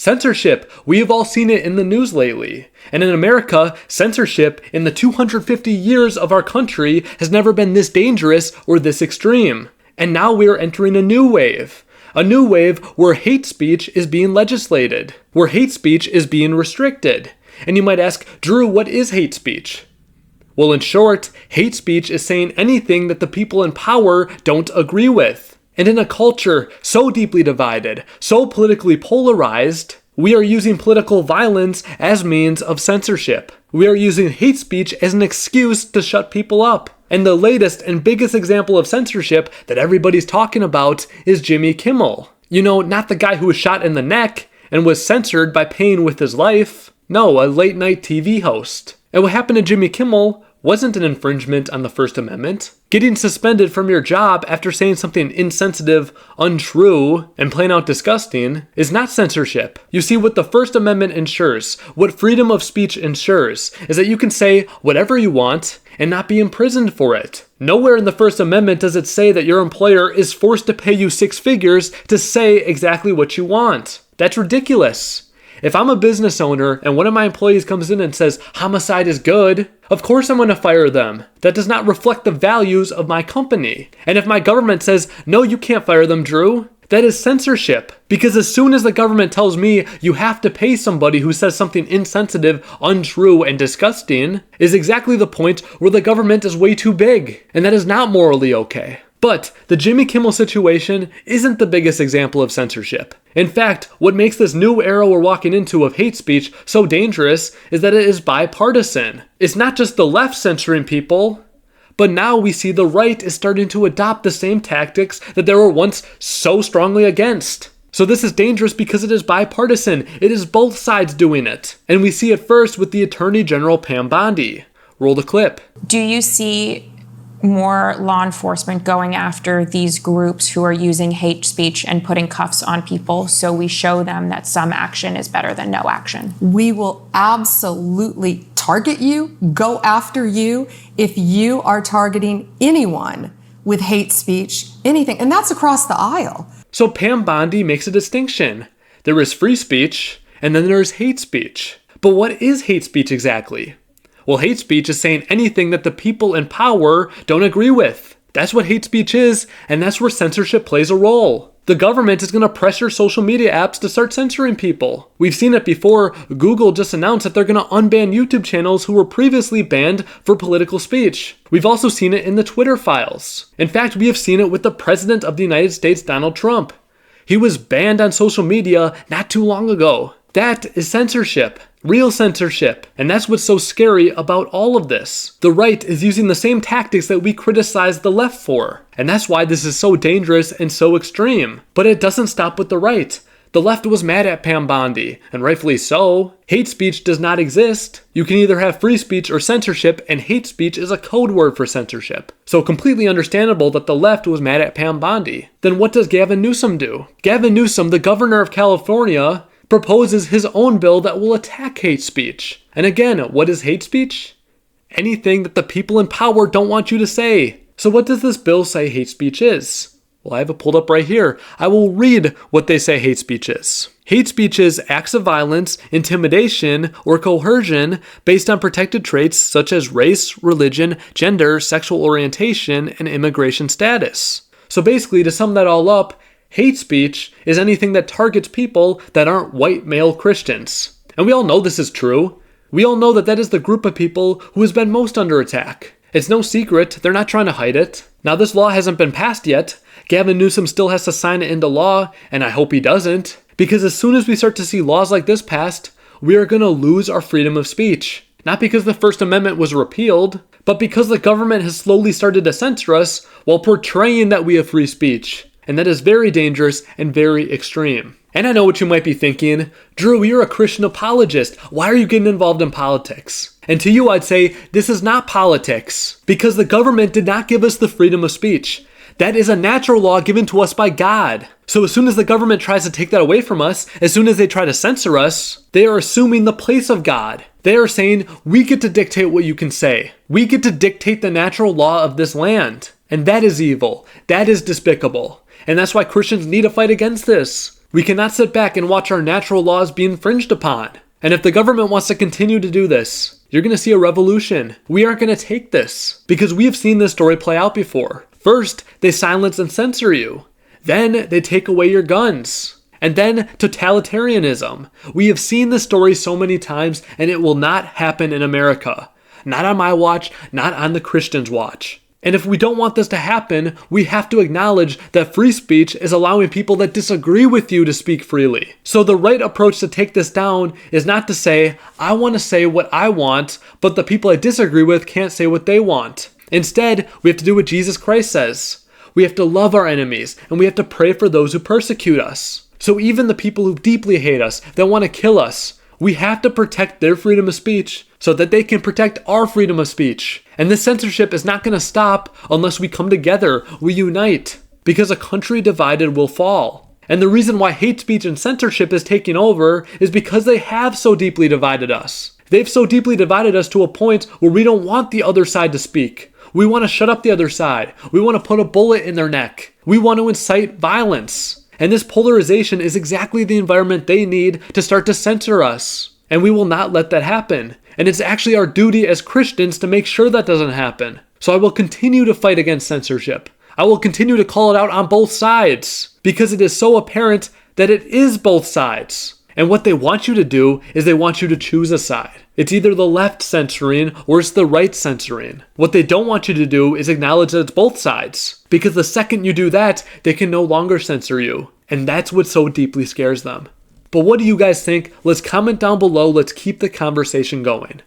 Censorship, we have all seen it in the news lately. And in America, censorship in the 250 years of our country has never been this dangerous or this extreme. And now we are entering a new wave. A new wave where hate speech is being legislated, where hate speech is being restricted. And you might ask, Drew, what is hate speech? Well, in short, hate speech is saying anything that the people in power don't agree with. And in a culture so deeply divided, so politically polarized, we are using political violence as means of censorship. We are using hate speech as an excuse to shut people up. And the latest and biggest example of censorship that everybody's talking about is Jimmy Kimmel. You know, not the guy who was shot in the neck and was censored by paying with his life. No, a late night TV host. And what happened to Jimmy Kimmel wasn't an infringement on the First Amendment. Getting suspended from your job after saying something insensitive, untrue, and plain out disgusting is not censorship. You see, what the First Amendment ensures, what freedom of speech ensures, is that you can say whatever you want and not be imprisoned for it. Nowhere in the First Amendment does it say that your employer is forced to pay you 6 figures to say exactly what you want. That's ridiculous. If I'm a business owner and one of my employees comes in and says homicide is good, of course I'm going to fire them. That does not reflect the values of my company. And if my government says, no, you can't fire them, Drew, that is censorship. Because as soon as the government tells me you have to pay somebody who says something insensitive, untrue, and disgusting, is exactly the point where the government is way too big. And that is not morally okay. But the Jimmy Kimmel situation isn't the biggest example of censorship. In fact, what makes this new era we're walking into of hate speech so dangerous is that it is bipartisan. It's not just the left censoring people, but now we see the right is starting to adopt the same tactics that they were once so strongly against. So this is dangerous because it is bipartisan. It is both sides doing it. And we see it first with the Attorney General Pam Bondi. Roll the clip. Do you see more law enforcement going after these groups who are using hate speech and putting cuffs on people so we show them that some action is better than no action? We will absolutely target you, go after you, if you are targeting anyone with hate speech, anything. And that's across the aisle. So Pam Bondi makes a distinction. There is free speech, and then there is hate speech. But what is hate speech exactly? Well, hate speech is saying anything that the people in power don't agree with. That's what hate speech is, and that's where censorship plays a role. The government is going to pressure social media apps to start censoring people. We've seen it before. Google just announced that they're going to unban YouTube channels who were previously banned for political speech. We've also seen it in the Twitter files. In fact, we have seen it with the President of the United States, Donald Trump. He was banned on social media not too long ago. That is censorship. Real censorship. And that's what's so scary about all of this. The right is using the same tactics that we criticize the left for. And that's why this is so dangerous and so extreme. But it doesn't stop with the right. The left was mad at Pam Bondi, and rightfully so. Hate speech does not exist. You can either have free speech or censorship, and hate speech is a code word for censorship. So completely understandable that the left was mad at Pam Bondi. Then what does Gavin Newsom do? Gavin Newsom, the governor of California, proposes his own bill that will attack hate speech. And again, what is hate speech? Anything that the people in power don't want you to say. So what does this bill say hate speech is? Well, I have it pulled up right here. I will read what they say hate speech is. Hate speech is acts of violence, intimidation, or coercion based on protected traits such as race, religion, gender, sexual orientation, and immigration status. So basically, to sum that all up, hate speech is anything that targets people that aren't white male Christians. And we all know this is true. We all know that that is the group of people who has been most under attack. It's no secret, they're not trying to hide it. Now this law hasn't been passed yet. Gavin Newsom still has to sign it into law, and I hope he doesn't. Because as soon as we start to see laws like this passed, we are going to lose our freedom of speech. Not because the First Amendment was repealed, but because the government has slowly started to censor us while portraying that we have free speech. And that is very dangerous and very extreme. And I know what you might be thinking. Drew, you're a Christian apologist. Why are you getting involved in politics? And to you, I'd say, this is not politics. Because the government did not give us the freedom of speech. That is a natural law given to us by God. So as soon as the government tries to take that away from us, as soon as they try to censor us, they are assuming the place of God. They are saying, we get to dictate what you can say. We get to dictate the natural law of this land. And that is evil. That is despicable. And that's why Christians need to fight against this. We cannot sit back and watch our natural laws be infringed upon. And if the government wants to continue to do this, you're going to see a revolution. We aren't going to take this because we have seen this story play out before. First, they silence and censor you. Then they take away your guns. And then totalitarianism. We have seen this story so many times, and it will not happen in America. Not on my watch, not on the Christians' watch. And if we don't want this to happen, we have to acknowledge that free speech is allowing people that disagree with you to speak freely. So the right approach to take this down is not to say, I want to say what I want, but the people I disagree with can't say what they want. Instead, we have to do what Jesus Christ says. We have to love our enemies, and we have to pray for those who persecute us. So even the people who deeply hate us, that want to kill us, we have to protect their freedom of speech so that they can protect our freedom of speech. And this censorship is not going to stop unless we come together, we unite, because a country divided will fall. And the reason why hate speech and censorship is taking over is because they have so deeply divided us. They've so deeply divided us to a point where we don't want the other side to speak. We want to shut up the other side. We want to put a bullet in their neck. We want to incite violence. And this polarization is exactly the environment they need to start to censor us. And we will not let that happen. And it's actually our duty as Christians to make sure that doesn't happen. So I will continue to fight against censorship. I will continue to call it out on both sides, because it is so apparent that it is both sides. And what they want you to do is they want you to choose a side. It's either the left censoring or it's the right censoring. What they don't want you to do is acknowledge that it's both sides. Because the second you do that, they can no longer censor you. And that's what so deeply scares them. But what do you guys think? Let's comment down below. Let's keep the conversation going.